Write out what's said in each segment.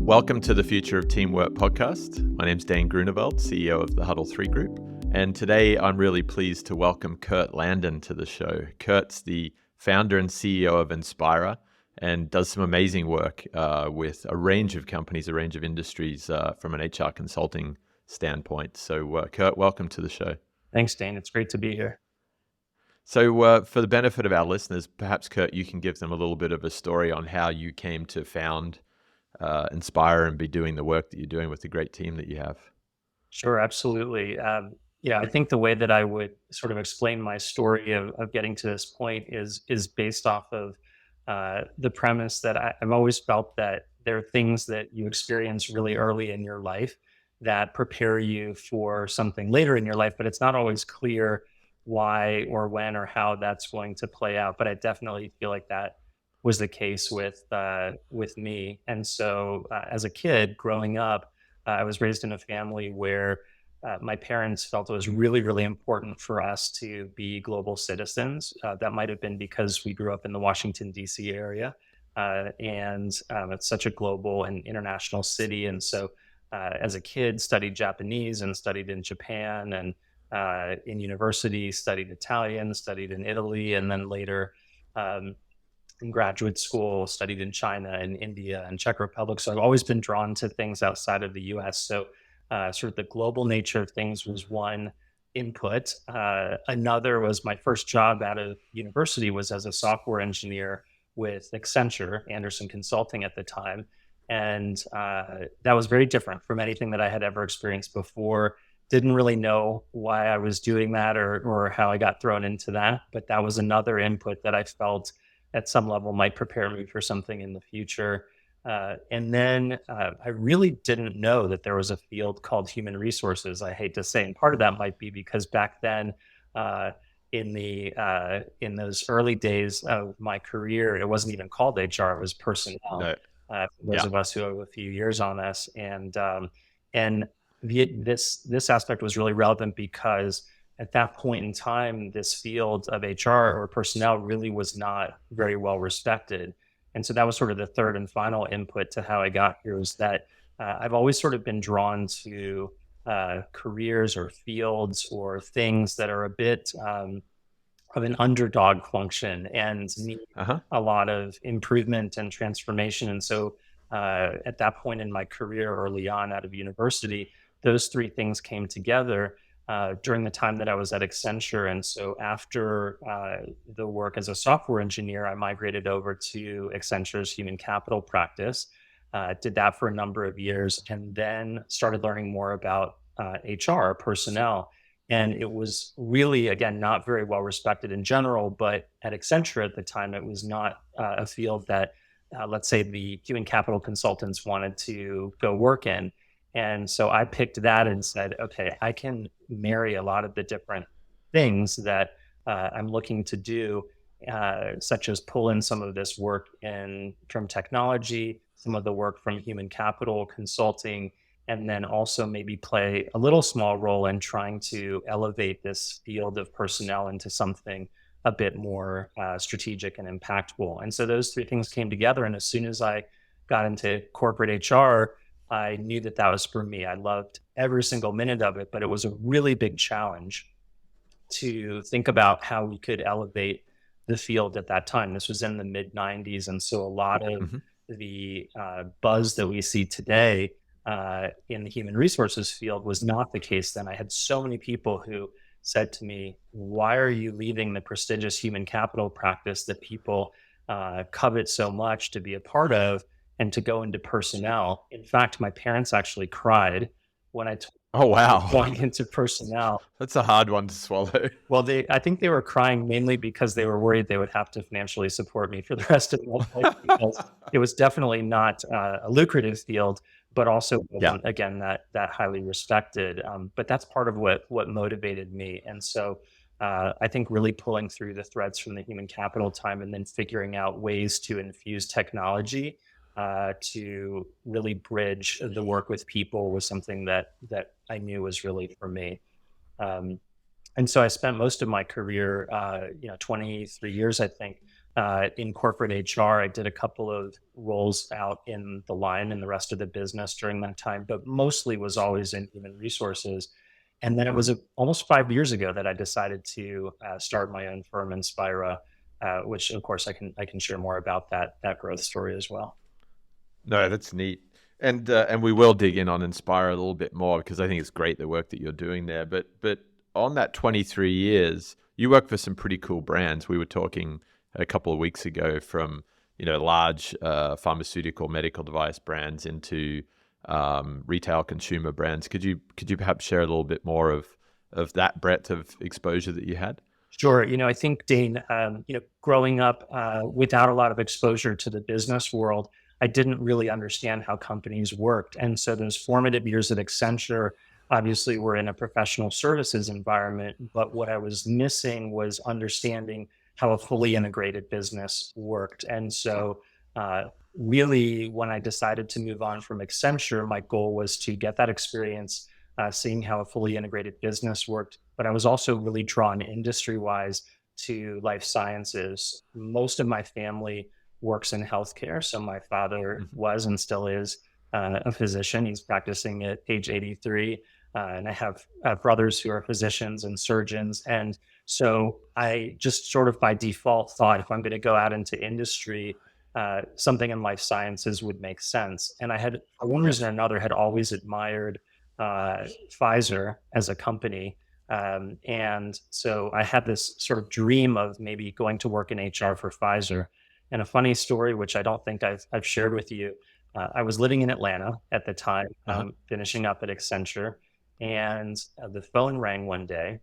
Welcome to the Future of Teamwork podcast. My name's Dane Groeneveld, CEO of the HUDDL3 Group. And today I'm really pleased to welcome Kurt Landon to the show. Kurt's the founder and CEO of Enspira and does some amazing work with a range of companies, a range of industries from an HR consulting standpoint. So Kurt, welcome to the show. Thanks, Dane. It's great to be here. So for the benefit of our listeners, perhaps, Kurt, you can give them a little bit of a story on how you came to found Enspira and be doing the work that you're doing with the great team that you have. Sure, absolutely. I think the way that I would sort of explain my story of getting to this point is based off of the premise that I've always felt that there are things that you experience really early in your life that prepare you for something later in your life, but it's not always clear why or when or how that's going to play out. But I definitely feel like that was the case with me. And so as a kid growing up, I was raised in a family where my parents felt it was really, really important for us to be global citizens. That might have been because we grew up in the Washington, D.C. area. And it's such a global and international city. And so as a kid, studied Japanese and studied in Japan, and in university, studied Italian, studied in Italy, and then later in graduate school, studied in China and India and Czech Republic. So I've always been drawn to things outside of the US. So sort of the global nature of things was one input. Another was my first job out of university was as a software engineer with Accenture, Anderson Consulting at the time. And that was very different from anything that I had ever experienced before. Didn't really know why I was doing that or how I got thrown into that. But that was another input that I felt at some level might prepare me for something in the future. And then I really didn't know that there was a field called human resources, I hate to say. And part of that might be because back then, in those early days of my career, it wasn't even called HR, it was personnel. No. For those of us who have a few years on this. And this aspect was really relevant because at that point in time, this field of HR or personnel really was not very well respected. And so that was sort of the third and final input to how I got here, was that I've always sort of been drawn to careers or fields or things that are a bit of an underdog function and need a lot of improvement and transformation. And so at that point in my career early on out of university, those three things came together during the time that I was at Accenture. And so after the work as a software engineer, I migrated over to Accenture's human capital practice, did that for a number of years, and then started learning more about HR, personnel. And it was really, again, not very well respected in general, but at Accenture at the time, it was not a field that, let's say, the human capital consultants wanted to go work in. And so I picked that and said, okay, I can marry a lot of the different things that I'm looking to do, such as pull in some of this work from technology, some of the work from human capital consulting, and then also maybe play a little small role in trying to elevate this field of personnel into something a bit more strategic and impactful. And so those three things came together. And as soon as I got into corporate HR, I knew that was for me. I loved every single minute of it, but it was a really big challenge to think about how we could elevate the field at that time. This was in the mid 90s. And so a lot of the buzz that we see today in the human resources field was not the case then. I had so many people who said to me, why are you leaving the prestigious human capital practice that people covet so much to be a part of and to go into personnel? In fact, my parents actually cried when I told them going into personnel. That's a hard one to swallow. Well, I think they were crying mainly because they were worried they would have to financially support me for the rest of my life, because it was definitely not a lucrative field, but also wasn't, again, that highly respected. But that's part of what motivated me. And so I think really pulling through the threads from the human capital time and then figuring out ways to infuse technology to really bridge the work with people was something that I knew was really for me. And so I spent most of my career, 23 years, I think, in corporate HR. I did a couple of roles out in the line and the rest of the business during that time, but mostly was always in human resources. And then it was almost 5 years ago that I decided to start my own firm, Enspira, which of course I can share more about that growth story as well. No, that's neat. And we will dig in on Inspire a little bit more because I think it's great the work that you're doing there. But on that 23 years, you work for some pretty cool brands. We were talking a couple of weeks ago from large pharmaceutical medical device brands into retail consumer brands. Could you perhaps share a little bit more of that breadth of exposure that you had? Sure. I think, Dane, growing up without a lot of exposure to the business world, I didn't really understand how companies worked. And so those formative years at Accenture obviously were in a professional services environment. But what I was missing was understanding how a fully integrated business worked. And so, really, when I decided to move on from Accenture, my goal was to get that experience seeing how a fully integrated business worked. But I was also really drawn industry wise to life sciences. Most of my family works in healthcare. So my father Mhm. was and still is a physician. He's practicing at age 83. And I have brothers who are physicians and surgeons. And so I just sort of by default thought if I'm going to go out into industry, something in life sciences would make sense. And I had, for one Yeah. reason or another, had always admired Pfizer as a company. And so I had this sort of dream of maybe going to work in HR for Pfizer. And a funny story, which I don't think I've shared with you, I was living in Atlanta at the time, Uh-huh. finishing up at Accenture, and the phone rang one day.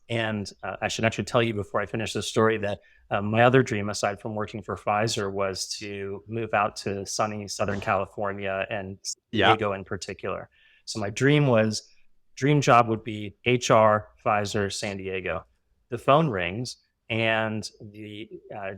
And I should actually tell you before I finish the story that my other dream, aside from working for Pfizer, was to move out to sunny Southern California and San Yeah. Diego in particular. So my dream job would be HR, Pfizer, San Diego. The phone rings, and the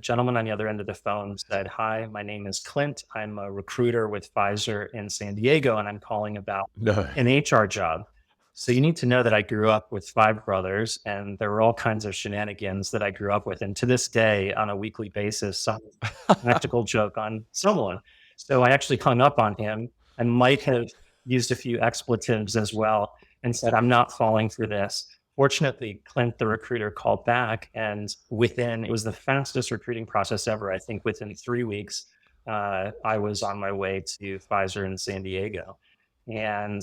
gentleman on the other end of the phone said, "Hi, my name is Clint. I'm a recruiter with Pfizer in San Diego, and I'm calling about No. an HR job." So you need to know that I grew up with five brothers, and there were all kinds of shenanigans that I grew up with. And to this day, on a weekly basis, some practical joke on someone. So I actually hung up on him and might have used a few expletives as well and said, "I'm not falling for this." Fortunately, Clint, the recruiter, called back, and it was the fastest recruiting process ever. I think within 3 weeks, I was on my way to Pfizer in San Diego, and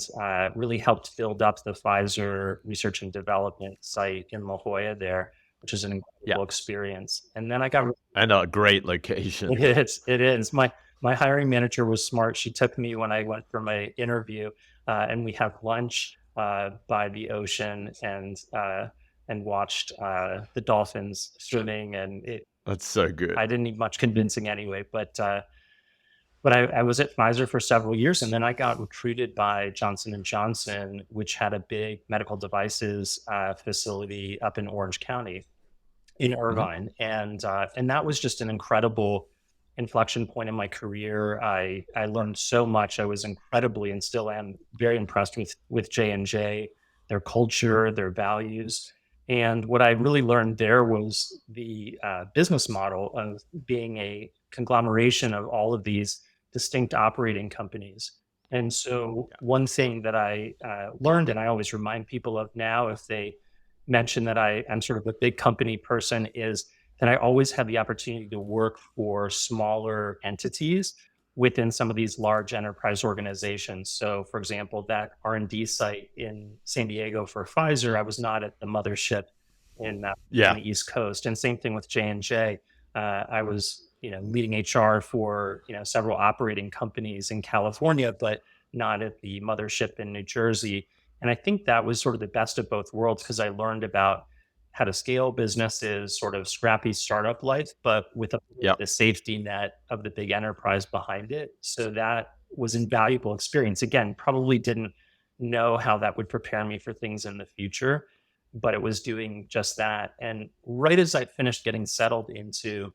really helped build up the Pfizer research and development site in La Jolla there, which is an Yeah. incredible experience. And then I got And a great location. it is. My hiring manager was smart. She took me when I went for my interview, and we had lunch by the ocean and watched the dolphins swimming. And That's so I good. didn't need much convincing anyway. But I was at Pfizer for several years, and then I got recruited by Johnson and Johnson, which had a big medical devices facility up in Orange County in Mhm. Irvine, and that was just an incredible inflection point in my career. I learned so much. I was incredibly and still am very impressed with J&J, their culture, their values. And what I really learned there was the business model of being a conglomeration of all of these distinct operating companies. And so, Yeah. one thing that I learned, and I always remind people of now if they mention that I'm sort of a big company person, is that I always had the opportunity to work for smaller entities within some of these large enterprise organizations. So, for example, that R&D site in San Diego for Pfizer, I was not at the mothership in Yeah. the East Coast, and same thing with J&J. I was, leading HR for several operating companies in California, but not at the mothership in New Jersey. And I think that was sort of the best of both worlds because I learned about how to scale businesses, sort of scrappy startup life, but with Yep. the safety net of the big enterprise behind it. So that was invaluable experience. Again, probably didn't know how that would prepare me for things in the future, but it was doing just that. And right as I finished getting settled into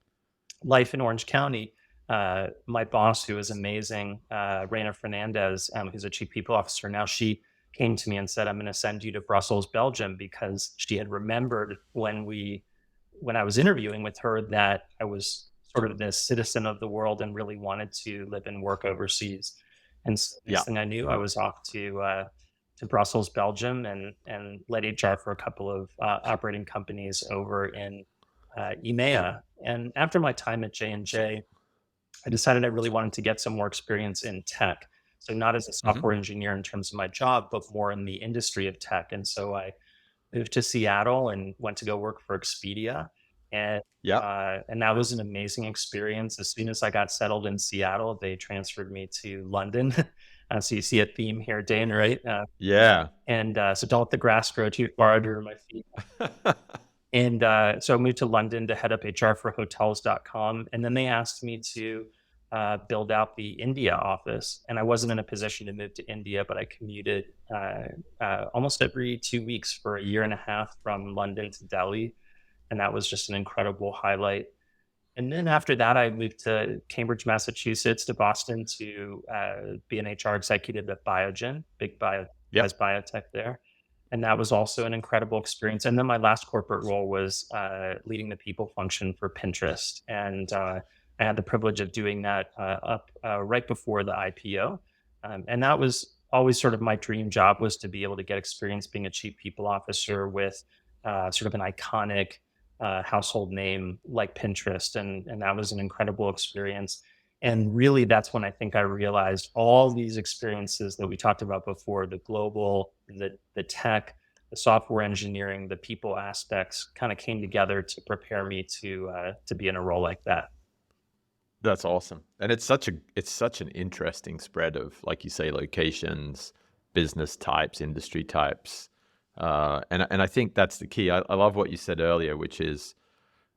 life in Orange County, my boss, who is amazing, Raina Fernandez, who's a chief people officer now, she came to me and said, "I'm going to send you to Brussels, Belgium," because she had remembered when we when I was interviewing with her that I was sort of this citizen of the world and really wanted to live and work overseas. And so Yeah. next thing I knew, I was off to Brussels, Belgium, and led HR for a couple of operating companies over in EMEA. And after my time at J&J, I decided I really wanted to get some more experience in tech. So not as a Hmm. software engineer in terms of my job, but more in the industry of tech. And so I moved to Seattle and went to go work for Expedia. And Yeah. and that was an amazing experience. As soon as I got settled in Seattle, they transferred me to London. So you see a theme here, Dane, right? Yeah. And so don't let the grass grow too far under my feet. And so I moved to London to head up HR for hotels.com. And then they asked me to build out the India office. And I wasn't in a position to move to India, but I commuted almost every 2 weeks for a year and a half from London to Delhi. And that was just an incredible highlight. And then after that, I moved to Cambridge, Massachusetts, to Boston to be an HR executive at Biogen, big Yep. biotech there. And that was also an incredible experience. And then my last corporate role was leading the people function for Pinterest. And I had the privilege of doing that up right before the IPO. And that was always sort of my dream job, was to be able to get experience being a chief people officer with sort of an iconic household name like Pinterest. And that was an incredible experience. And really, that's when I think I realized all these experiences that we talked about before, the global, the tech, the software engineering, the people aspects kind of came together to prepare me to be in a role like that. That's awesome. And it's such an interesting spread of, like you say, locations, business types, industry types. And I think that's the key. I love what you said earlier, which is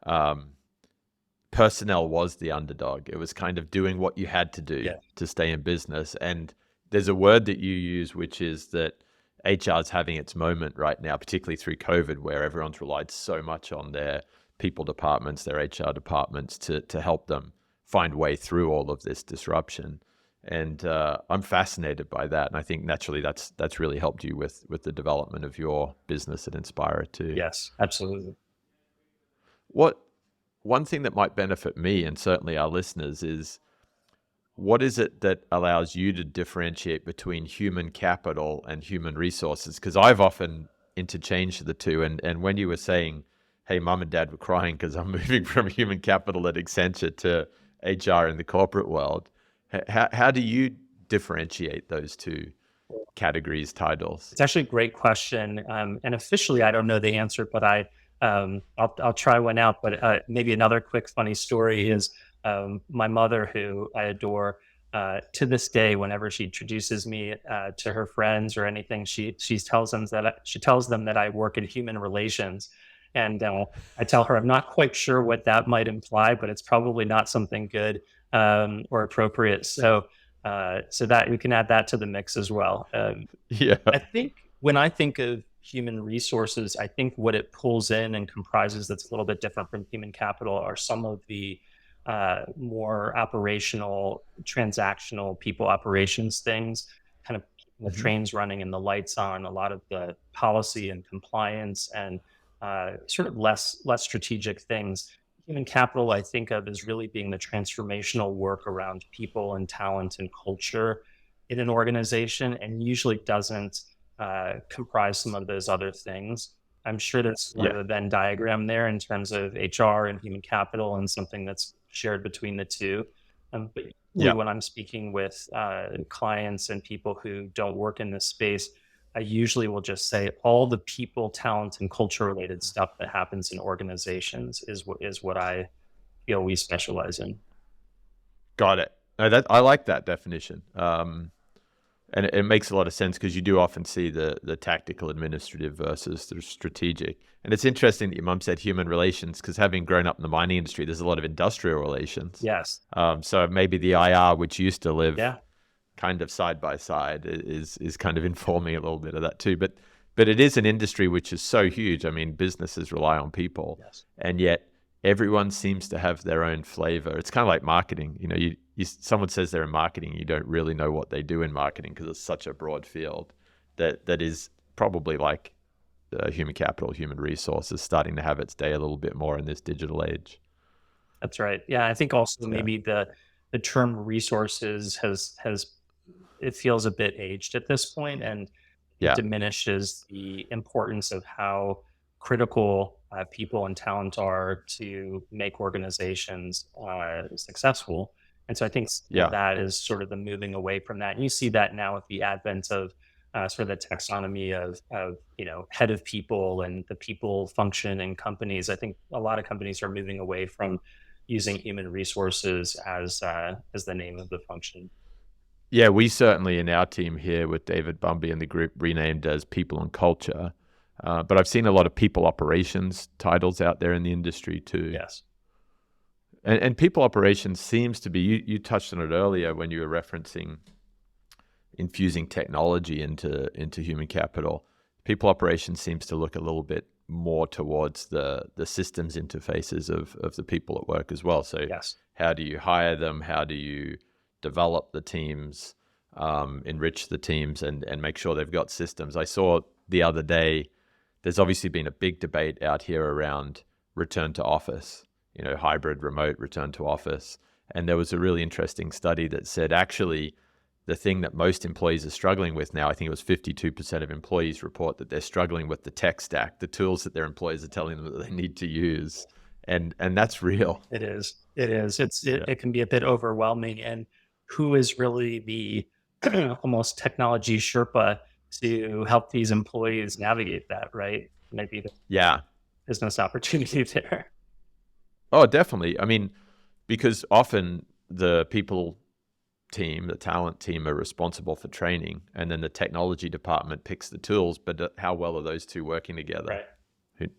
um, personnel was the underdog. It was kind of doing what you had to do Yeah. to stay in business. And there's a word that you use, which is that HR is having its moment right now, particularly through COVID, where everyone's relied so much on their people departments, their HR departments to help them find way through all of this disruption. And I'm fascinated by that. And I think naturally that's really helped you with the development of your business at Enspira too. Yes, absolutely. What One thing that might benefit me and certainly our listeners is, what is it that allows you to differentiate between human capital and human resources? Because I've often interchanged the two. And when you were saying, hey, mom and dad were crying because I'm moving from human capital at Accenture to HR in the corporate world, how do you differentiate those two categories, titles? It's actually a great question. And officially, I don't know the answer, but I'll try one out. But maybe another quick funny story is my mother, who I adore, to this day, whenever she introduces me to her friends or anything, she tells them that I work in human relations. And I tell her I'm not quite sure what that might imply, but it's probably not something good or appropriate. So that we can add that to the mix as well. Yeah. I think when I think of human resources, I think what it pulls in and comprises that's a little bit different from human capital are some of the more operational, transactional people operations things, kind of the Hmm. trains running and the lights on, a lot of the policy and compliance and sort of less strategic things. Human capital, I think of as really being the transformational work around people and talent and culture in an organization, and usually doesn't comprise some of those other things. I'm sure there's sort Yeah. of a Venn diagram there in terms of HR and human capital and something that's shared between the two. But usually Yeah. when I'm speaking with clients and people who don't work in this space, I usually will just say all the people, talent, and culture related stuff that happens in organizations is what I feel we specialize in. Got it. No, that I like that definition. And it makes a lot of sense because you do often see the tactical administrative versus the strategic. And it's interesting that your mum said human relations, because having grown up in the mining industry, there's a lot of industrial relations. Yes. So maybe the IR, which used to live Yeah. kind of side by side, is kind of informing a little bit of that too. But it is an industry which is so huge. I mean, businesses rely on people, Yes. and yet everyone seems to have their own flavor. It's kind of like marketing. You know, someone says they're in marketing, you don't really know what they do in marketing because it's such a broad field that is probably like human capital, human resources starting to have its day a little bit more in this digital age. That's right. Yeah, I think also Yeah. maybe the term resources has it feels a bit aged at this point, and it Yeah. diminishes the importance of how critical people and talent are to make organizations successful. And so I think some of Yeah. that is sort of the moving away from that. And you see that now with the advent of sort of the taxonomy of head of people and the people function in companies. I think a lot of companies are moving away from using human resources as the name of the function. Yeah, we certainly in our team here with David Bumby and the group renamed as People and Culture. But I've seen a lot of people operations titles out there in the industry too. Yes. And people operations seems to be, you touched on it earlier when you were referencing infusing technology into human capital. People operations seems to look a little bit more towards the systems interfaces of the people at work as well. So Yes. how do you hire them? How do you develop the teams, enrich the teams, and make sure they've got systems? I saw the other day, there's obviously been a big debate out here around return to office, hybrid, remote, return to office. And there was a really interesting study that said actually the thing that most employees are struggling with now, I think it was 52% of employees report that they're struggling with the tech stack, the tools that their employers are telling them that they need to use. And that's real. It is. It is. Yeah. It can be a bit overwhelming. And who is really the almost technology Sherpa to help these employees navigate that, right? Maybe the Yeah. business opportunity there. Oh, definitely. I mean, because often the people team, the talent team are responsible for training, and then the technology department picks the tools, but how well are those two working together? Right.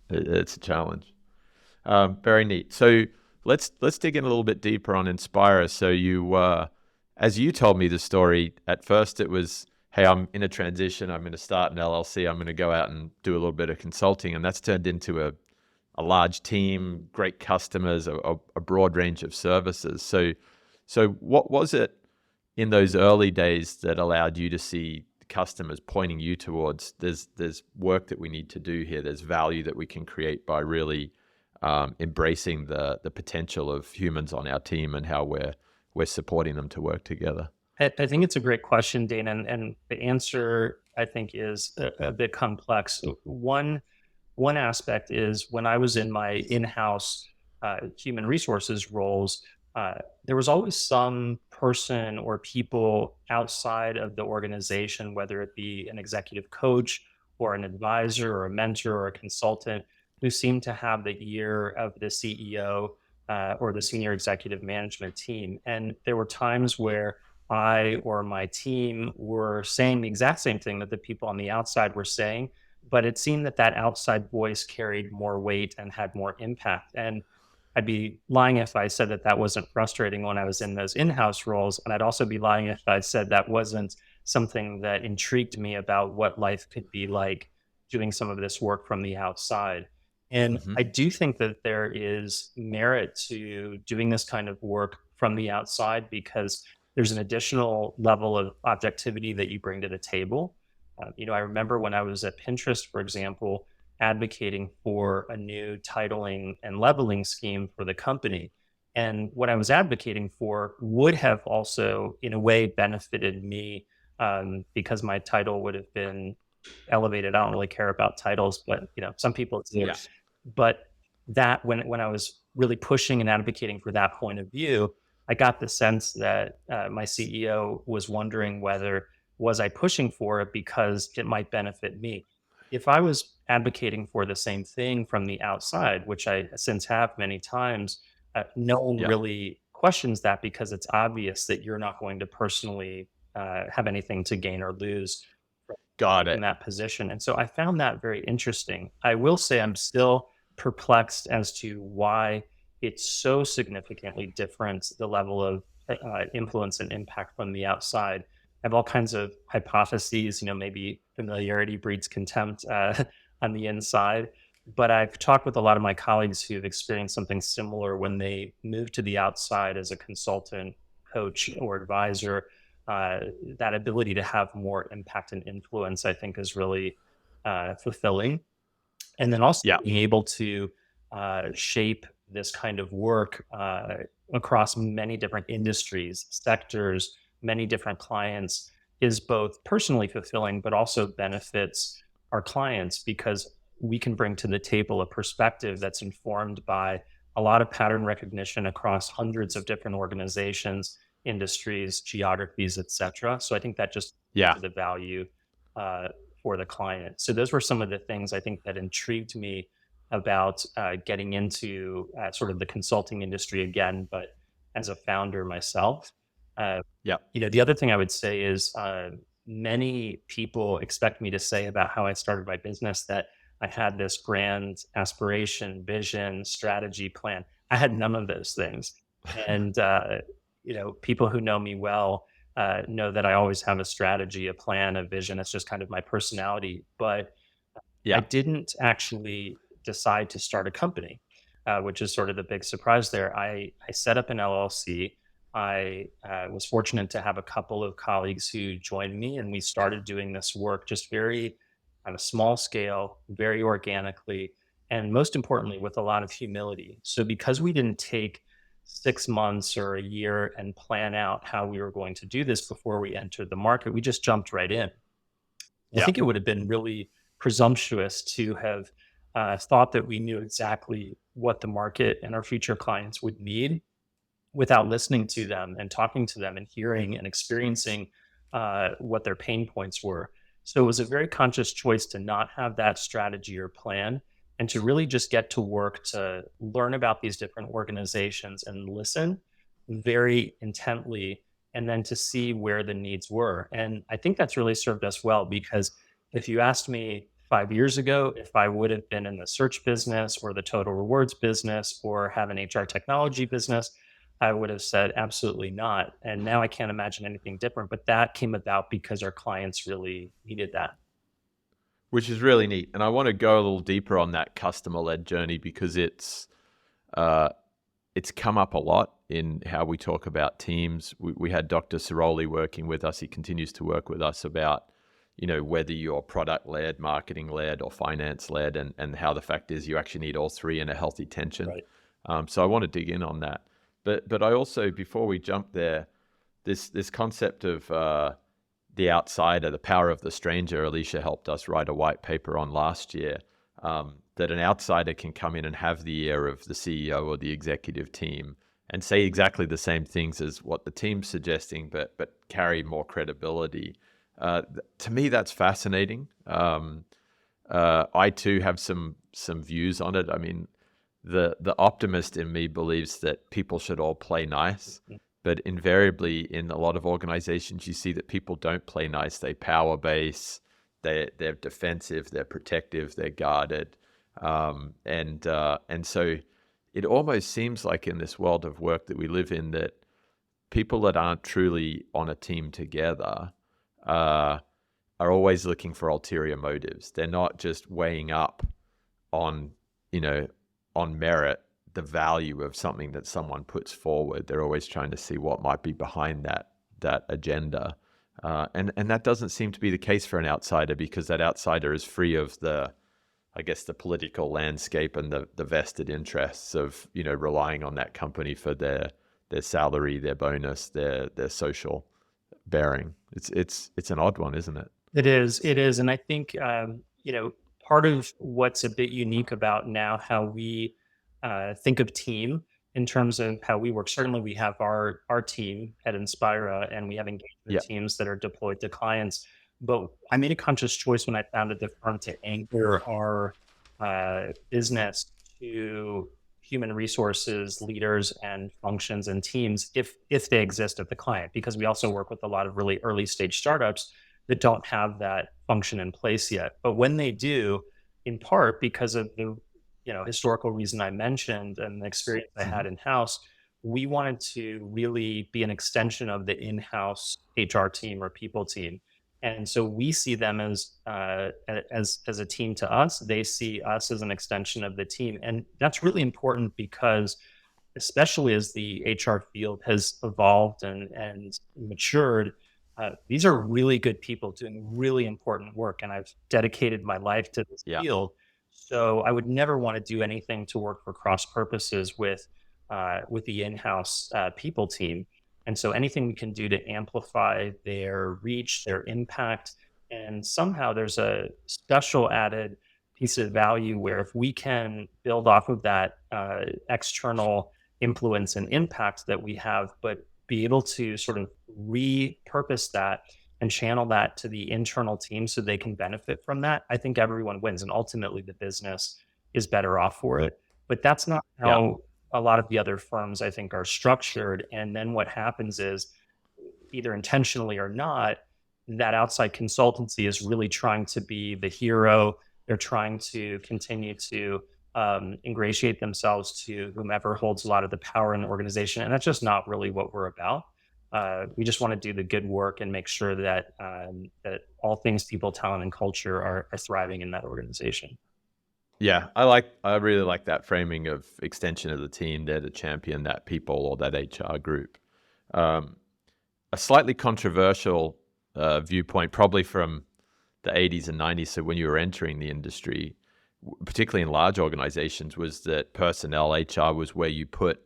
It's a challenge. Very neat. So let's dig in a little bit deeper on Enspira. So you, as you told me the story, at first it was, hey, I'm in a transition. I'm going to start an LLC. I'm going to go out and do a little bit of consulting, and that's turned into a large team, great customers, a broad range of services. So what was it in those early days that allowed you to see customers pointing you towards there's work that we need to do here, there's value that we can create by really embracing the potential of humans on our team and how we're supporting them to work together? I think it's a great question, Dane, and the answer I think is a bit complex. One aspect is when I was in my in-house human resources roles, there was always some person or people outside of the organization, whether it be an executive coach or an advisor or a mentor or a consultant, who seemed to have the ear of the CEO or the senior executive management team. And there were times where I or my team were saying the exact same thing that the people on the outside were saying, but it seemed that that outside voice carried more weight and had more impact. And I'd be lying if I said that that wasn't frustrating when I was in those in-house roles. And I'd also be lying if I said that wasn't something that intrigued me about what life could be like doing some of this work from the outside. And Mm-hmm. I do think that there is merit to doing this kind of work from the outside because there's an additional level of objectivity that you bring to the table. I remember when I was at Pinterest, for example, advocating for a new titling and leveling scheme for the company. And what I was advocating for would have also, in a way, benefited me because my title would have been elevated. I don't really care about titles, but some people do. Yeah. But that when I was really pushing and advocating for that point of view, I got the sense that my CEO was wondering whether was I pushing for it because it might benefit me. If I was advocating for the same thing from the outside, which I since have many times, no one Yeah. really questions that because it's obvious that you're not going to personally have anything to gain or lose Got in it. that position. And so I found that very interesting. I will say I'm still perplexed as to why it's so significantly different, the level of influence and impact from the outside. I have all kinds of hypotheses, maybe familiarity breeds contempt on the inside. But I've talked with a lot of my colleagues who've experienced something similar when they moved to the outside as a consultant, coach, or advisor. That ability to have more impact and influence, I think, is really fulfilling. And then also Yeah. being able to shape this kind of work across many different industries, sectors, many different clients is both personally fulfilling, but also benefits our clients because we can bring to the table a perspective that's informed by a lot of pattern recognition across hundreds of different organizations, industries, geographies, et cetera. So I think that just Yeah. to the value uh, for the client. So those were some of the things I think that intrigued me about getting into sort of the consulting industry again, but as a founder myself. Uh, Yeah. the other thing I would say is many people expect me to say about how I started my business that I had this grand aspiration, vision, strategy, plan. I had none of those things. And, people who know me well know that I always have a strategy, a plan, a vision. It's just kind of my personality. But I Yeah. didn't actually decide to start a company, which is sort of the big surprise there. I set up an LLC. I was fortunate to have a couple of colleagues who joined me, and we started doing this work just very on a small scale, very organically, and most importantly, with a lot of humility. So, because we didn't take 6 months or a year and plan out how we were going to do this before we entered the market, we just jumped right in. I Yeah. think it would have been really presumptuous to have thought that we knew exactly what the market and our future clients would need without listening to them and talking to them and hearing and experiencing what their pain points were. So it was a very conscious choice to not have that strategy or plan and to really just get to work to learn about these different organizations and listen very intently and then to see where the needs were. And I think that's really served us well because if you asked me 5 years ago if I would have been in the search business or the total rewards business or have an HR technology business, I would have said absolutely not. And now I can't imagine anything different. But that came about because our clients really needed that. Which is really neat. And I want to go a little deeper on that customer led journey because uh, it's come up a lot in how we talk about teams. We had Dr. Ciroli working with us. He continues to work with us about, whether you're product led, marketing led, or finance led, and how the fact is you actually need all three in a healthy tension. Right. So I want to dig in on that. But I also, before we jump there, this concept of the outsider, the power of the stranger, Alicia helped us write a white paper on last year. That an outsider can come in and have the ear of the CEO or the executive team and say exactly the same things as what the team's suggesting, but carry more credibility. To me, that's fascinating. I too have some views on it. I mean, the optimist in me believes that people should all play nice, but invariably in a lot of organizations, you see that people don't play nice. They power base, they're defensive, they're protective, they're guarded, and so it almost seems like in this world of work that we live in that people that aren't truly on a team together uh, are always looking for ulterior motives. They're not just weighing up on, on merit, the value of something that someone puts forward. They're always trying to see what might be behind that agenda. And that doesn't seem to be the case for an outsider because that outsider is free of the political landscape and the vested interests of, relying on that company for their salary, their bonus, their social bearing. It's an odd one, isn't it? It is. It is. And I think, part of what's a bit unique about now how we think of team in terms of how we work. Certainly, we have our team at Enspira, and we have engagement Yeah. teams that are deployed to clients. But I made a conscious choice when I founded the firm to anchor our business to human resources leaders and functions and teams if they exist at the client, because we also work with a lot of really early stage startups that don't have that function in place yet. But when they do, in part because of the historical reason I mentioned and the experience I had in house, we wanted to really be an extension of the in-house HR team or people team. And so we see them as a team to us. They see us as an extension of the team, and that's really important because, especially as the HR field has evolved and matured, these are really good people doing really important work, and I've dedicated my life to this Yeah. field. So I would never want to do anything to work for cross purposes with the in-house people team. And so anything we can do to amplify their reach, their impact, and somehow there's a special added piece of value where if we can build off of that external influence and impact that we have, but be able to sort of repurpose that and channel that to the internal team so they can benefit from that, I think everyone wins. And ultimately, the business is better off for it. But that's not Yeah. how a lot of the other firms, I think, are structured. And then what happens is, either intentionally or not, that outside consultancy is really trying to be the hero. They're trying to continue to ingratiate themselves to whomever holds a lot of the power in the organization. And that's just not really what we're about. We just want to do the good work and make sure that that all things people, talent, and culture are thriving in that organization. Yeah, I really like that framing of extension of the team there to champion that people or that HR group. Um, a slightly controversial viewpoint, probably from the 80s and 90s, so when you were entering the industry, particularly in large organizations, was that personnel, HR, was where you put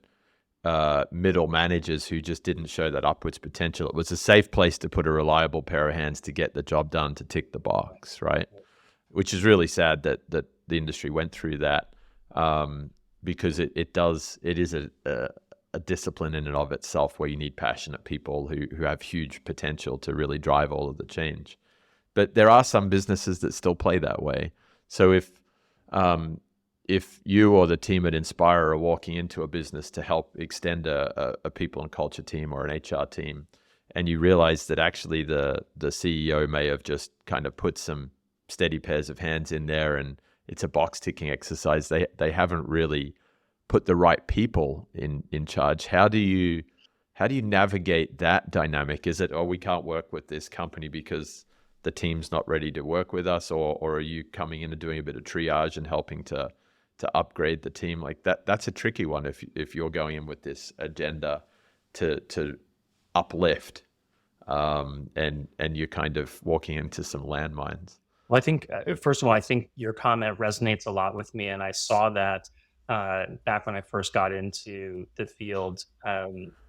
middle managers who just didn't show that upwards potential. It was a safe place to put a reliable pair of hands to get the job done, to tick the box, right? Which is really sad that the industry went through that, because it is a discipline in and of itself where you need passionate people who have huge potential to really drive all of the change. But there are some businesses that still play that way. So if you or the team at Enspira are walking into a business to help extend a people and culture team or an HR team, and you realize that actually the CEO may have just kind of put some steady pairs of hands in there and it's a box ticking exercise, they haven't really put the right people in charge. How do you navigate that dynamic? Is it, oh, we can't work with this company because the team's not ready to work with us, or are you coming in and doing a bit of triage and helping to upgrade the team? Like that's a tricky one if you're going in with this agenda to uplift, and you're kind of walking into some landmines. Well, I think, first of all, I think your comment resonates a lot with me. And I saw that back when I first got into the field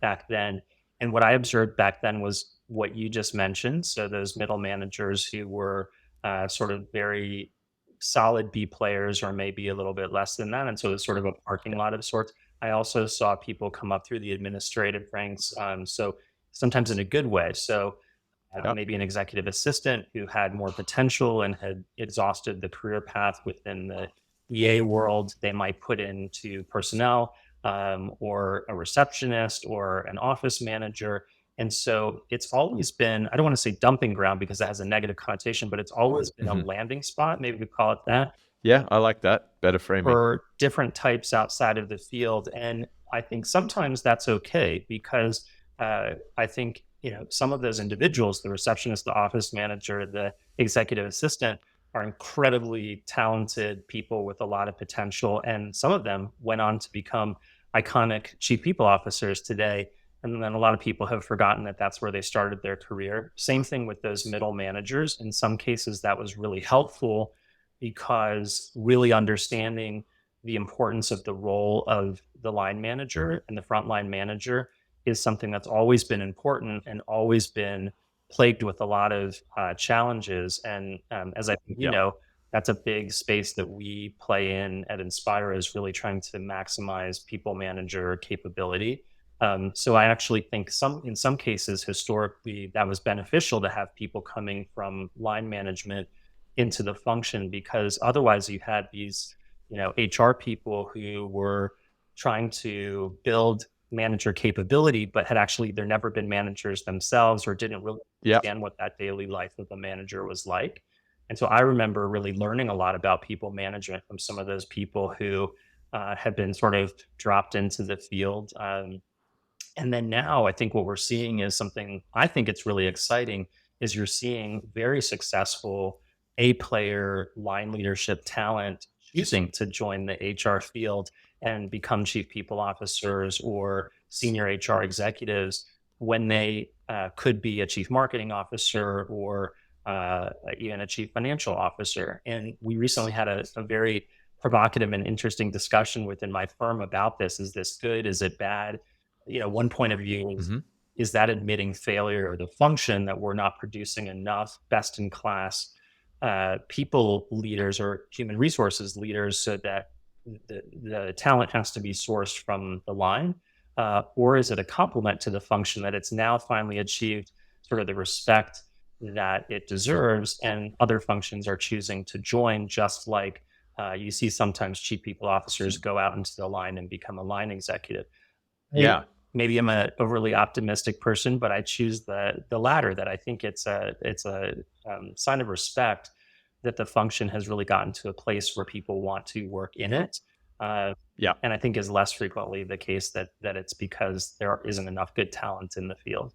back then. And what I observed back then was what you just mentioned. So those middle managers who were sort of very solid B players, or maybe a little bit less than that. And so it's sort of a parking lot of sorts. I also saw people come up through the administrative ranks. So sometimes in a good way. So maybe an executive assistant who had more potential and had exhausted the career path within the EA world, they might put into personnel, or a receptionist or an office manager. And so it's always been, I don't want to say dumping ground because that has a negative connotation, but it's always been a landing spot, maybe we call it that, Yeah, I like that. Better framing. for different types outside of the field. And I think sometimes that's okay because I think, some of those individuals, the receptionist, the office manager, the executive assistant, are incredibly talented people with a lot of potential. And some of them went on to become iconic chief people officers today. And then a lot of people have forgotten that that's where they started their career. Same thing with those middle managers. In some cases, that was really helpful because really understanding the importance of the role of the line manager and the frontline manager is something that's always been important and always been plagued with a lot of challenges. And as I think Yeah. that's a big space that we play in at Enspira, is really trying to maximize people manager capability. So I actually think in some cases, historically, that was beneficial to have people coming from line management into the function, because otherwise you had these, HR people who were trying to build manager capability, but had actually either never been managers themselves or didn't really Yeah. understand what that daily life of a manager was like. And so I remember really learning a lot about people management from some of those people who had been sort of dropped into the field. And then now I think what we're seeing is something I think it's really exciting, is you're seeing very successful A player line leadership talent choosing to join the HR field and become chief people officers or senior HR executives when they could be a chief marketing officer or even a chief financial officer. And we recently had a very provocative and interesting discussion within my firm about this. Is this good? Is it bad? One point of view Hmm. is that admitting failure or the function that we're not producing enough best in class people leaders or human resources leaders so that the talent has to be sourced from the line? Or is it a complement to the function that it's now finally achieved sort of the respect that it deserves, and other functions are choosing to join, just like you see sometimes chief people officers go out into the line and become a line executive. Yeah. Maybe I'm an overly optimistic person, but I choose the latter. That I think it's a sign of respect that the function has really gotten to a place where people want to work in it. Uh, Yeah. and I think is less frequently the case that it's because there isn't enough good talent in the field.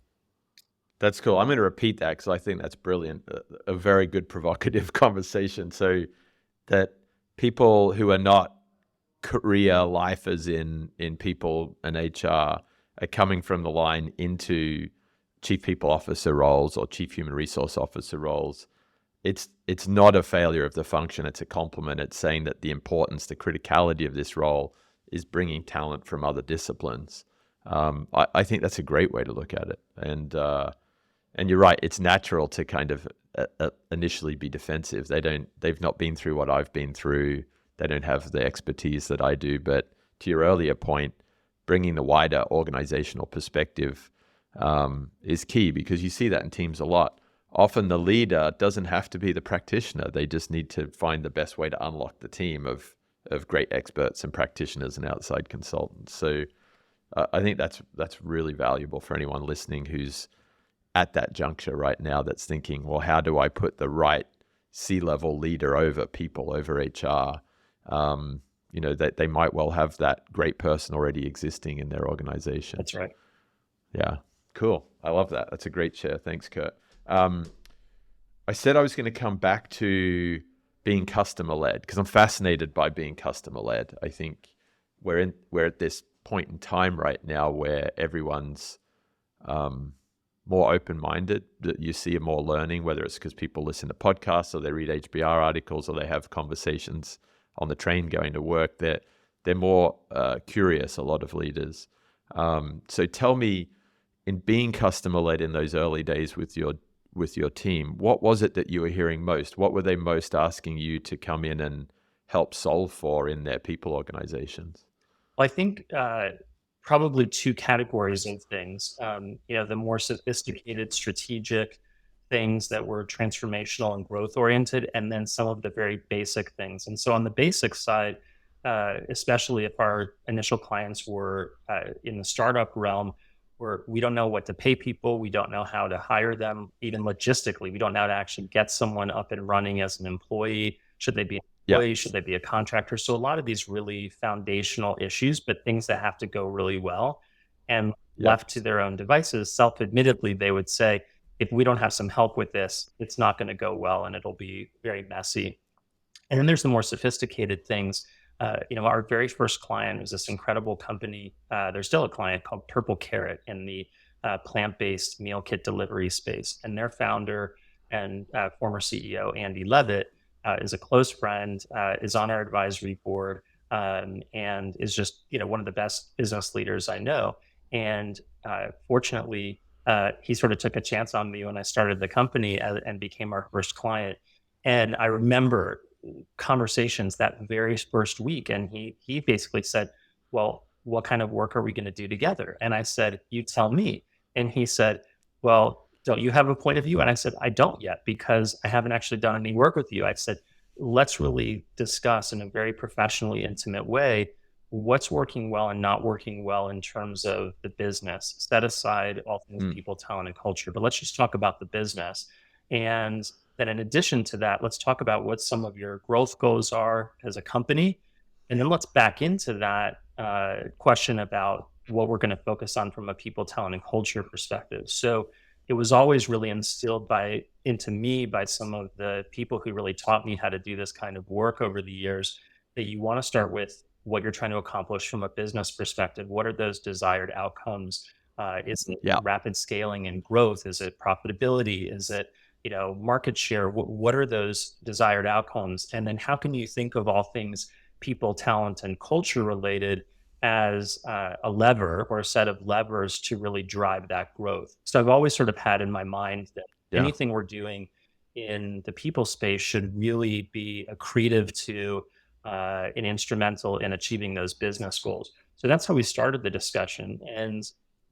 That's cool. I'm going to repeat that because I think that's brilliant. A very good provocative conversation. So that people who are not career lifers in people and HR are coming from the line into chief people officer roles or chief human resource officer roles. It's not a failure of the function. It's a compliment. It's saying that the importance, the criticality of this role is bringing talent from other disciplines. I think that's a great way to look at it. And you're right. It's natural to kind of initially be defensive. They've not been through what I've been through. They don't have the expertise that I do. But to your earlier point, bringing the wider organizational perspective is key, because you see that in teams a lot. Often the leader doesn't have to be the practitioner. They just need to find the best way to unlock the team of great experts and practitioners and outside consultants. So I think that's really valuable for anyone listening who's at that juncture right now that's thinking, well, how do I put the right C-level leader over people, over HR? That they might well have that great person already existing in their organization. That's right. Yeah, cool. I love that. That's a great share. Thanks, Kurt. I said I was going to come back to being customer-led because I'm fascinated by being customer-led. I think we're at this point in time right now where everyone's more open-minded, that you see more learning, whether it's because people listen to podcasts or they read HBR articles or they have conversations on the train going to work. They're more curious, a lot of leaders. So tell me, in being customer-led in those early days with your team, what was it that you were hearing most? What were they most asking you to come in and help solve for in their people organizations? Well, I think probably two categories of things. The more sophisticated, strategic things that were transformational and growth oriented, and then some of the very basic things. And so on the basic side, especially if our initial clients were in the startup realm, where we don't know what to pay people, we don't know how to hire them, even logistically, we don't know how to actually get someone up and running as an employee. Should they be an Yeah. employee? Should they be a contractor? So a lot of these really foundational issues, but things that have to go really well. And Yeah. left to their own devices, self-admittedly, they would say, if we don't have some help with this, it's not going to go well and it'll be very messy. And then there's the more sophisticated things. Our very first client was this incredible company. There's still a client called Purple Carrot in the plant-based meal kit delivery space. And their founder and former CEO, Andy Levitt, is a close friend, is on our advisory board, and is just one of the best business leaders I know. And fortunately, he sort of took a chance on me when I started the company and became our first client. And I remember conversations that very first week, and he basically said, well, what kind of work are we going to do together? And I said, you tell me. And he said, well, don't you have a point of view? And I said, I don't yet, because I haven't actually done any work with you. I said, let's really discuss in a very professionally intimate way what's working well and not working well in terms of the business. Set aside all things people, talent, and culture, but let's just talk about the business. And then in addition to that, let's talk about what some of your growth goals are as a company. And then let's back into that question about what we're going to focus on from a people, talent, and culture perspective. So it was always really instilled into me by some of the people who really taught me how to do this kind of work over the years, that you want to start with what you're trying to accomplish from a business perspective. What are those desired outcomes? Is it Yeah. rapid scaling and growth? Is it profitability? Is it, market share? What are those desired outcomes? And then how can you think of all things people, talent, and culture related as a lever or a set of levers to really drive that growth? So I've always sort of had in my mind that Yeah. anything we're doing in the people space should really be accretive to and instrumental in achieving those business goals. So that's how we started the discussion. And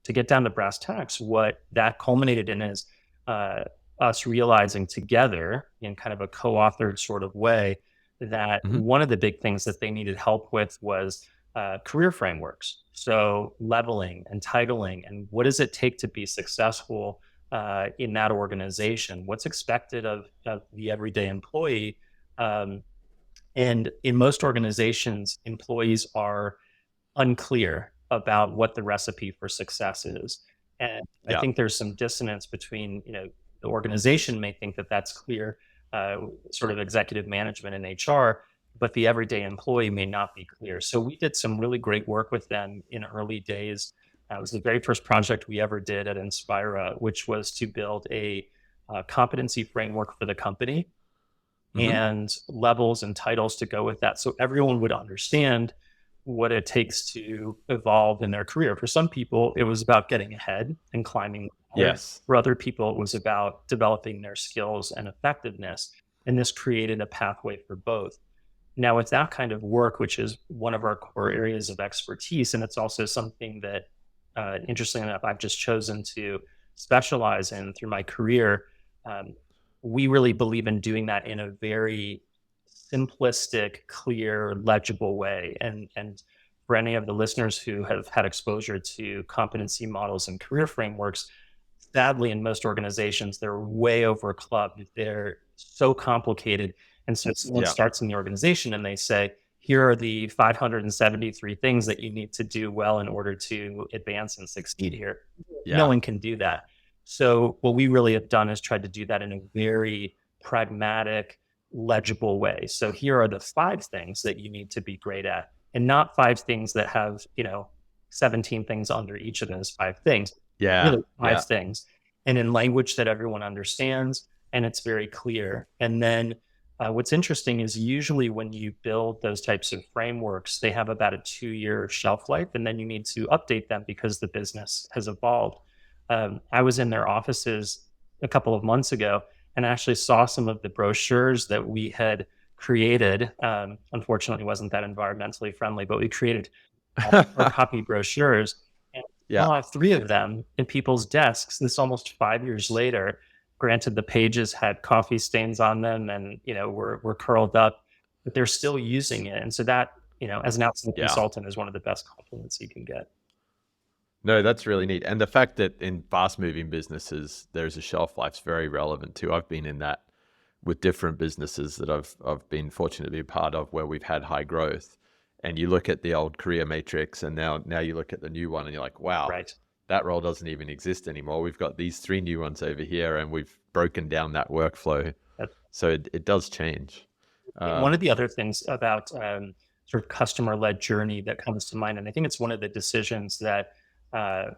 to get down to brass tacks, what that culminated in is uh, us realizing together in kind of a co-authored sort of way that Hmm. one of the big things that they needed help with was career frameworks. So leveling and titling, and what does it take to be successful in that organization? What's expected of the everyday employee? Um, and in most organizations, employees are unclear about what the recipe for success is. And I Yeah. think there's some dissonance between, the organization may think that that's clear, sort of executive management and HR, but the everyday employee may not be clear. So we did some really great work with them in early days. It was the very first project we ever did at Enspira, which was to build a competency framework for the company Hmm. and levels and titles to go with that. So everyone would understand what it takes to evolve in their career. For some people, it was about getting ahead and climbing the ladder. Yes. For other people, it was about developing their skills and effectiveness. And this created a pathway for both. Now, with that kind of work, which is one of our core areas of expertise, and it's also something that, interestingly enough, I've just chosen to specialize in through my career. Um, we really believe in doing that in a very simplistic, clear, legible way. And for any of the listeners who have had exposure to competency models and career frameworks, sadly, in most organizations, they're way over clubbed. They're so complicated. And so someone Yeah. starts in the organization and they say, here are the 573 things that you need to do well in order to advance and succeed here. No Yeah. one can do that. So what we really have done is tried to do that in a very pragmatic, legible way. So here are the 5 things that you need to be great at, and not 5 things that have, 17 things under each of those 5 things. Yeah. Really five Yeah. things, and in language that everyone understands, and it's very clear. And then what's interesting is usually when you build those types of frameworks, they have about a 2-year shelf life, and then you need to update them because the business has evolved. I was in their offices a couple of months ago and actually saw some of the brochures that we had created. Unfortunately, it wasn't that environmentally friendly, but we created or copy brochures, and Yeah. saw 3 of them in people's desks. This almost 5 years later. Granted, the pages had coffee stains on them, and were curled up, but they're still using it. And so that, as an outside Yeah. consultant, is one of the best compliments you can get. No, that's really neat. And the fact that in fast moving businesses, there's a shelf life's very relevant too. I've been in that with different businesses that I've been fortunate to be a part of where we've had high growth. And you look at the old career matrix and now you look at the new one and you're like, wow, Right. that role doesn't even exist anymore. We've got these 3 new ones over here and we've broken down that workflow. That's So it does change. one of Um, the other things about sort of customer-led journey that comes to mind, and I think it's one of the decisions that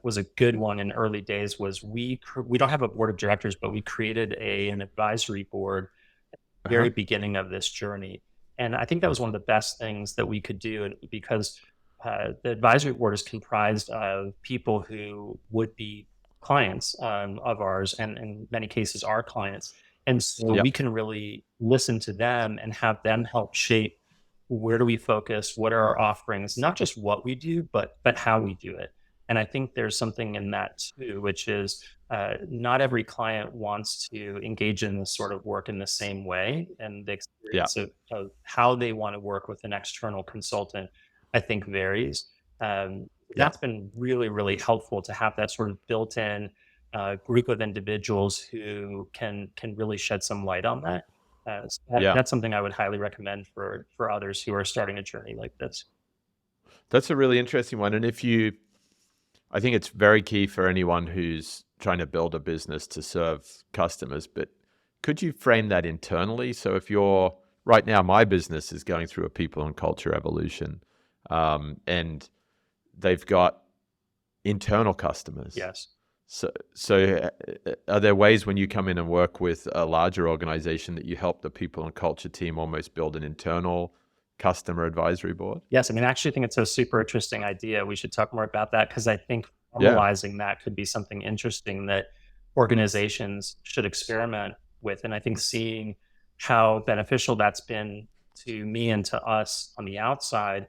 was a good one in early days, was we don't have a board of directors, but we created an advisory board at the uh-huh. very beginning of this journey. And I think that was one of the best things that we could do, because the advisory board is comprised of people who would be clients of ours, and in many cases, our clients. And so Yep. we can really listen to them and have them help shape where do we focus, what are our offerings, not just what we do, but how we do it. And I think there's something in that too, which is not every client wants to engage in this sort of work in the same way. And the Yeah. experience of how they want to work with an external consultant, I think, varies. Yeah. That's been really, really helpful to have that sort of built-in group of individuals who can really shed some light on that. Yeah. That's something I would highly recommend for others who are starting a journey like this. That's a really interesting one. And I think it's very key for anyone who's trying to build a business to serve customers. But could you frame that internally? So if you're right now, my business is going through a people and culture evolution, and they've got internal customers. Yes. So are there ways when you come in and work with a larger organization that you help the people and culture team almost build an internal customer advisory board? Yes, I mean, I actually think it's a super interesting idea. We should talk more about that because I think Yeah. formalizing that could be something interesting that organizations should experiment with. And I think seeing how beneficial that's been to me and to us on the outside,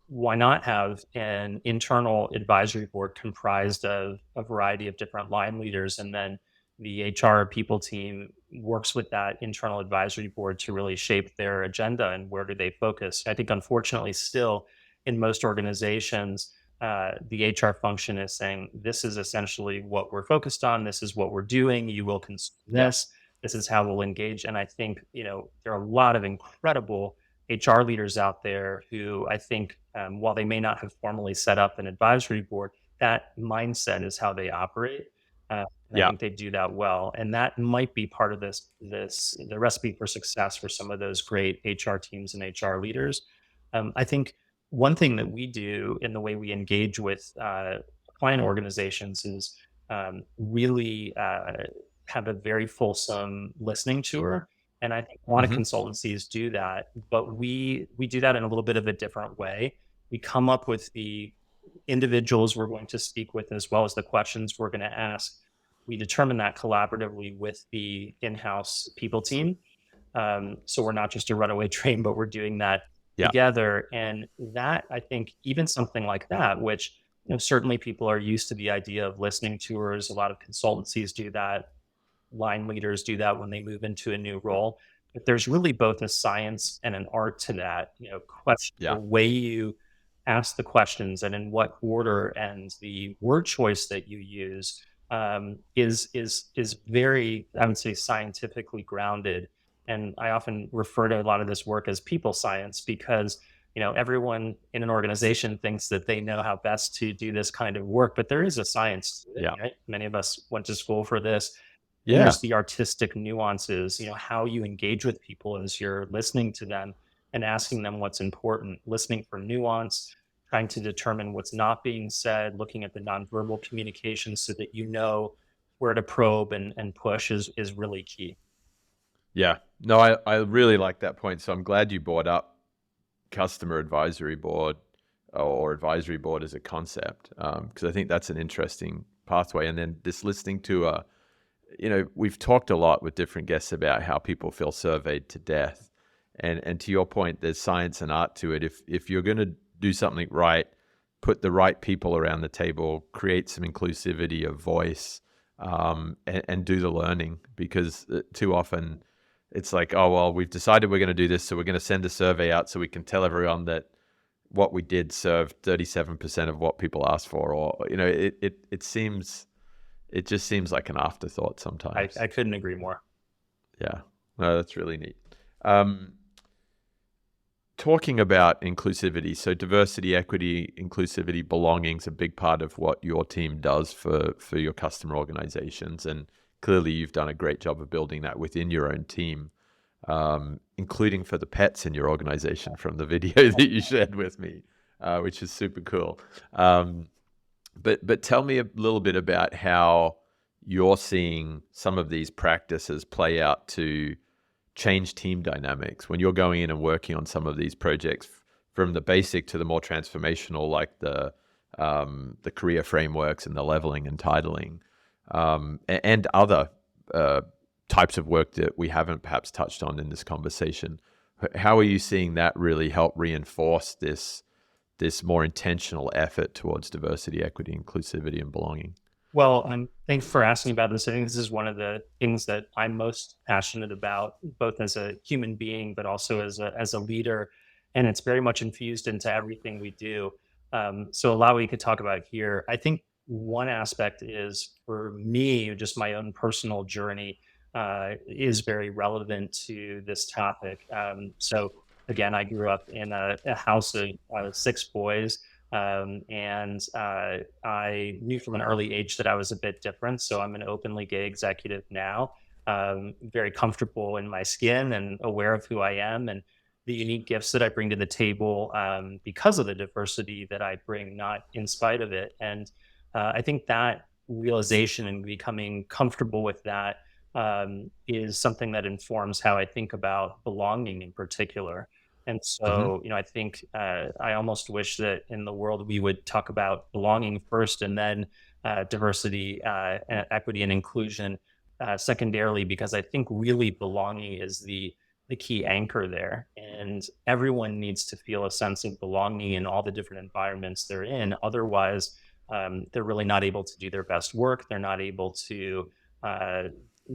why not have an internal advisory board comprised of a variety of different line leaders, and then the HR people team works with that internal advisory board to really shape their agenda and where do they focus. I think unfortunately still in most organizations, the HR function is saying this is essentially what we're focused on, this is what we're doing, you will consume Yeah. this is how we'll engage. And I think, there are a lot of incredible HR leaders out there who I think, while they may not have formally set up an advisory board, that mindset is how they operate. And I Yeah. think they do that well. And that might be part of the recipe for success for some of those great HR teams and HR leaders. I think one thing that we do in the way we engage with client organizations is really have a very fulsome listening tour. And I think a lot of Hmm. consultancies do that, but we do that in a little bit of a different way. We come up with the individuals we're going to speak with as well as the questions we're going to ask. We determine that collaboratively with the in-house people team. So we're not just a runaway train, but we're doing that Yeah. together. And that, I think, even something like that, which certainly people are used to the idea of listening tours. A lot of consultancies do that. Line leaders do that when they move into a new role. But there's really both a science and an art to that. The Yeah. way you ask the questions and in what order and the word choice that you use is very, I would say, scientifically grounded. And I often refer to a lot of this work as people science because everyone in an organization thinks that they know how best to do this kind of work, but there is a science to it, Yeah. right? Many of us went to school for this. And Yeah. there's the artistic nuances, how you engage with people as you're listening to them and asking them what's important, listening for nuance, trying to determine what's not being said, looking at the nonverbal communication so that where to probe and push is really key. Yeah. No, I really like that point. So I'm glad you brought up customer advisory board or advisory board as a concept, because I think that's an interesting pathway. And then this listening to we've talked a lot with different guests about how people feel surveyed to death. And to your point, there's science and art to it. If you're going to do something right, put the right people around the table, create some inclusivity of voice, and do the learning. Because too often it's like, oh, well, we've decided we're going to do this, so we're going to send a survey out so we can tell everyone that what we did served 37% of what people asked for. Or, it just seems like an afterthought sometimes. I couldn't agree more. Yeah, no, that's really neat. Talking about inclusivity, so diversity, equity, inclusivity, belonging is a big part of what your team does for your customer organizations. And clearly you've done a great job of building that within your own team, including for the pets in your organization from the video that you shared with me, which is super cool. But tell me a little bit about how you're seeing some of these practices play out to change team dynamics when you're going in and working on some of these projects, from the basic to the more transformational, like the career frameworks and the leveling and titling, and other types of work that we haven't perhaps touched on in this conversation. How are you seeing that really help reinforce this more intentional effort towards diversity, equity, inclusivity, and belonging? Well, thanks for asking about this. I think this is one of the things that I'm most passionate about, both as a human being, but also as a leader. And it's very much infused into everything we do. So a lot we could talk about here. I think one aspect is, for me, just my own personal journey is very relevant to this topic. So again, I grew up in a house of 6 boys. I knew from an early age that I was a bit different. So I'm an openly gay executive now, very comfortable in my skin and aware of who I am and the unique gifts that I bring to the table, because of the diversity that I bring, not in spite of it. And I think that realization and becoming comfortable with that is something that informs how I think about belonging in particular. And Hmm. so, I think I almost wish that in the world we would talk about belonging first and then diversity, equity, and inclusion secondarily, because I think really belonging is the key anchor there. And everyone needs to feel a sense of belonging in all the different environments they're in. Otherwise, they're really not able to do their best work. They're not able to uh,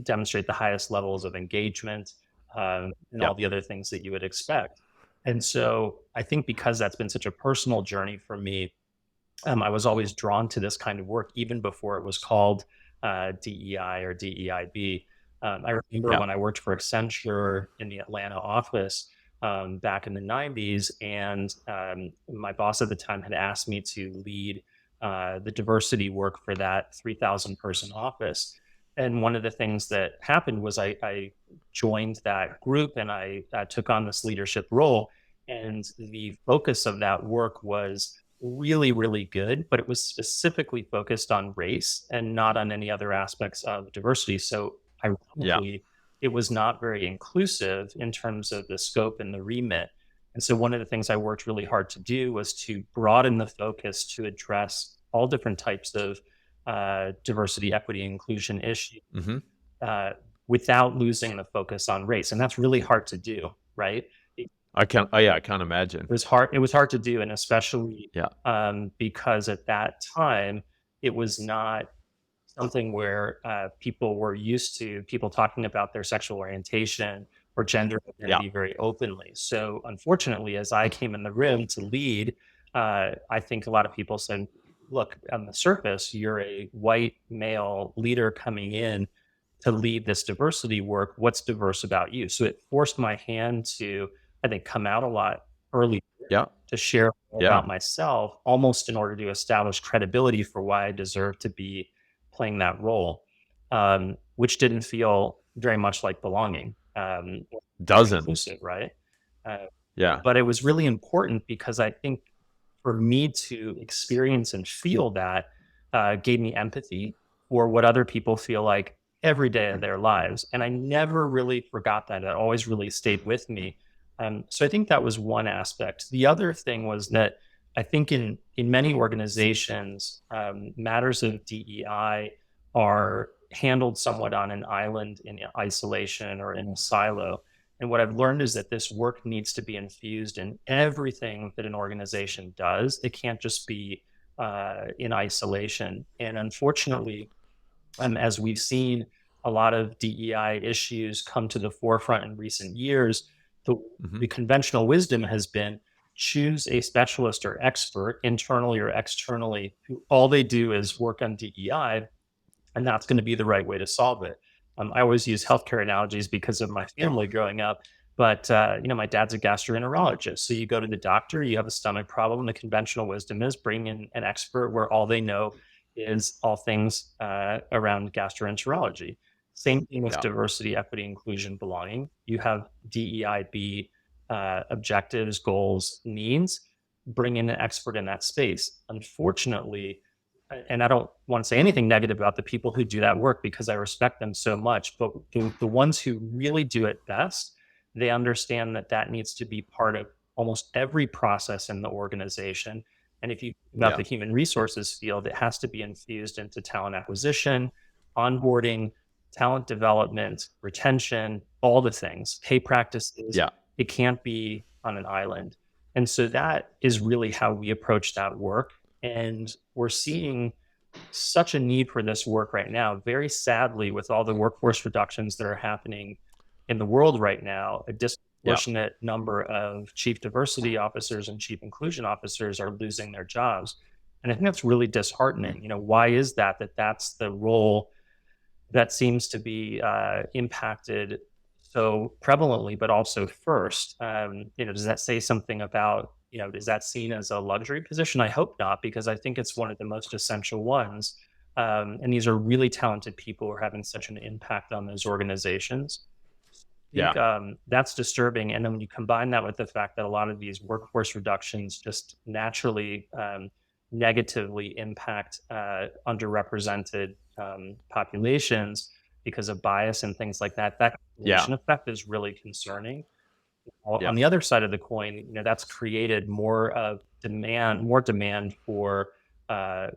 demonstrate the highest levels of engagement and Yeah. all the other things that you would expect. And so I think because that's been such a personal journey for me, I was always drawn to this kind of work even before it was called DEI or DEIB. I remember Yeah. when I worked for Accenture in the Atlanta office back in the 90s, and my boss at the time had asked me to lead the diversity work for that 3,000 person office. And one of the things that happened was I joined that group and I took on this leadership role. And the focus of that work was really, really good, but it was specifically focused on race and not on any other aspects of diversity. So, Yeah. ironically, it was not very inclusive in terms of the scope and the remit. And so, one of the things I worked really hard to do was to broaden the focus to address all different types of diversity, equity, inclusion issues Hmm. uh, without losing the focus on race. And that's really hard to do, right? I can. Oh yeah, I can't imagine. It was hard to do, and especially Yeah. because at that time it was not something where people were used to people talking about their sexual orientation or gender Yeah. identity very openly. So unfortunately, as I came in the room to lead, I think a lot of people said, "Look, on the surface, you're a white male leader coming in to lead this diversity work. What's diverse about you?" So it forced my hand to, I think, come out a lot early Yeah. to share more Yeah. about myself, almost in order to establish credibility for why I deserve to be playing that role, which didn't feel very much like belonging, or Doesn't. inclusive, right? Uh, Yeah. but it was really important because I think for me to experience and feel that gave me empathy for what other people feel like every day of their lives. And I never really forgot that. It always really stayed with me. So I think that was one aspect. The other thing was that I think in many organizations, matters of DEI are handled somewhat on an island in isolation or in a silo. And what I've learned is that this work needs to be infused in everything that an organization does. It can't just be in isolation. And unfortunately, as we've seen a lot of DEI issues come to the forefront in recent years, the, Hmm. the conventional wisdom has been choose a specialist or expert, internally or externally, who all they do is work on DEI, and that's going to be the right way to solve it. I always use healthcare analogies because of my family growing up. But my dad's a gastroenterologist, so you go to the doctor, you have a stomach problem. The conventional wisdom is bring in an expert where all they know is all things around gastroenterology. Same thing with Yeah. diversity, equity, inclusion, belonging. You have DEIB objectives, goals, needs. Bring in an expert in that space. Unfortunately, and I don't want to say anything negative about the people who do that work because I respect them so much, but the ones who really do it best, they understand that that needs to be part of almost every process in the organization. And if you think about Yeah. the human resources field, it has to be infused into talent acquisition, onboarding, talent development, retention, all the things, pay practices. Yeah. It can't be on an island. And so that is really how we approach that work. And we're seeing such a need for this work right now. Very sadly, with all the workforce reductions that are happening in the world right now, a Yeah. disproportionate number of chief diversity officers and chief inclusion officers are losing their jobs. And I think that's really disheartening. Why is that? That's the role that seems to be impacted so prevalently, but also first. Does that say something about, is that seen as a luxury position? I hope not, because I think it's one of the most essential ones. And these are really talented people who are having such an impact on those organizations. I Yeah. think that's disturbing. And then when you combine that with the fact that a lot of these workforce reductions just naturally negatively impact underrepresented populations because of bias and things like that. That Yeah. accumulation effect is really concerning. On Yeah. the other side of the coin, that's created more demand for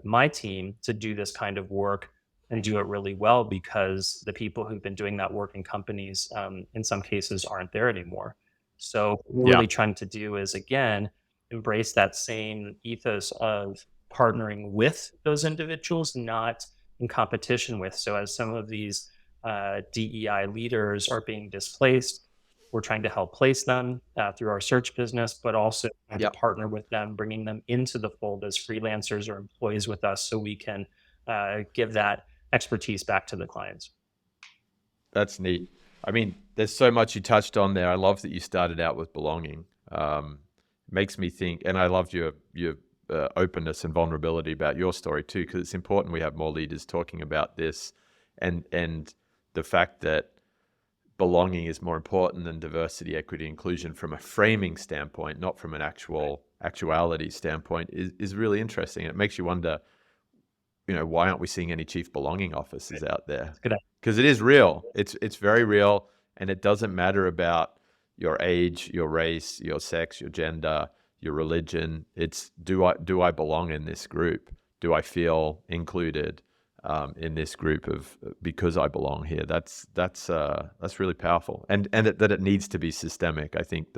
my team to do this kind of work and do it really well because the people who've been doing that work in companies, in some cases, aren't there anymore. So what we're Yeah. really trying to do is, again, embrace that same ethos of partnering with those individuals, not in competition with. So as some of these DEI leaders are being displaced, we're trying to help place them through our search business, but also trying to Yeah. partner with them, bringing them into the fold as freelancers or employees with us so we can give that expertise back to the clients. That's neat. I mean, there's so much you touched on there. I love that you started out with belonging. Makes me think, and I loved your openness and vulnerability about your story too, because it's important we have more leaders talking about this, and the fact that belonging is more important than diversity, equity, inclusion from a framing standpoint, not from an actuality standpoint, is really interesting. It makes you wonder, why aren't we seeing any chief belonging officers out there? Good. Because it is real. It's very real, and it doesn't matter about your age, your race, your sex, your gender, your religion. It's do I belong in this group? Do I feel included in this group because I belong here? That's really powerful, and that it needs to be systemic. I think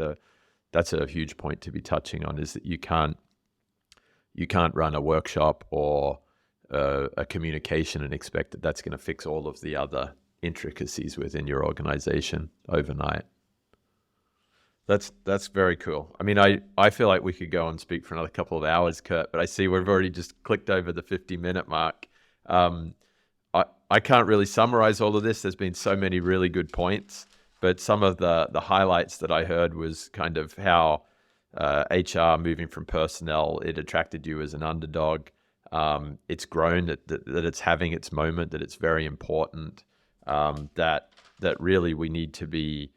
that's a huge point to be touching on, is that you can't run a workshop or a communication and expect that that's going to fix all of the other intricacies within your organization overnight. That's very cool. I mean, I feel like we could go and speak for another couple of hours, Kurt, but I see we've already just clicked over the 50-minute mark. I can't really summarize all of this. There's been so many really good points, but some of the highlights that I heard was kind of how HR moving from personnel, it attracted you as an underdog. It's grown, that it's having its moment, that it's very important, that really we need to be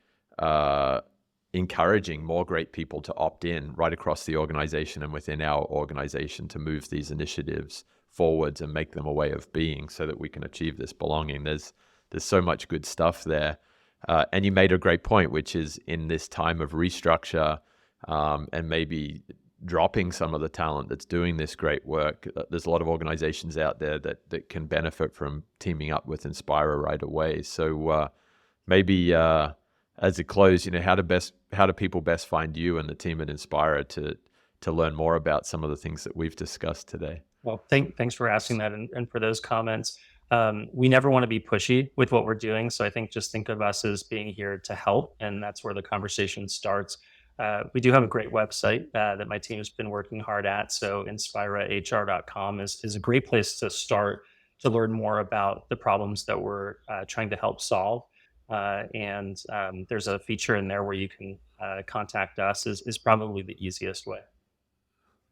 encouraging more great people to opt in right across the organization and within our organization to move these initiatives forwards and make them a way of being so that we can achieve this belonging. There's so much good stuff there. And you made a great point, which is in this time of restructure and maybe dropping some of the talent that's doing this great work, there's a lot of organizations out there that can benefit from teaming up with Enspira right away. So maybe as a close, how do people best find you and the team at Enspira to learn more about some of the things that we've discussed today? Well, thanks for asking that and for those comments. We never want to be pushy with what we're doing. So I just think of us as being here to help, and that's where the conversation starts. We do have a great website that my team has been working hard at. So inspirahr.com is a great place to start to learn more about the problems that we're trying to help solve. And there's a feature in there where you can contact us is probably the easiest way.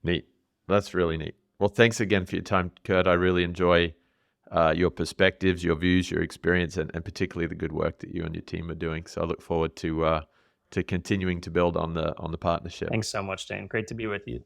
Neat. That's really neat. Well, thanks again for your time, Kurt. I really enjoy your perspectives, your views, your experience, and particularly the good work that you and your team are doing. So I look forward to continuing to build on the partnership. Thanks so much, Dane. Great to be with you.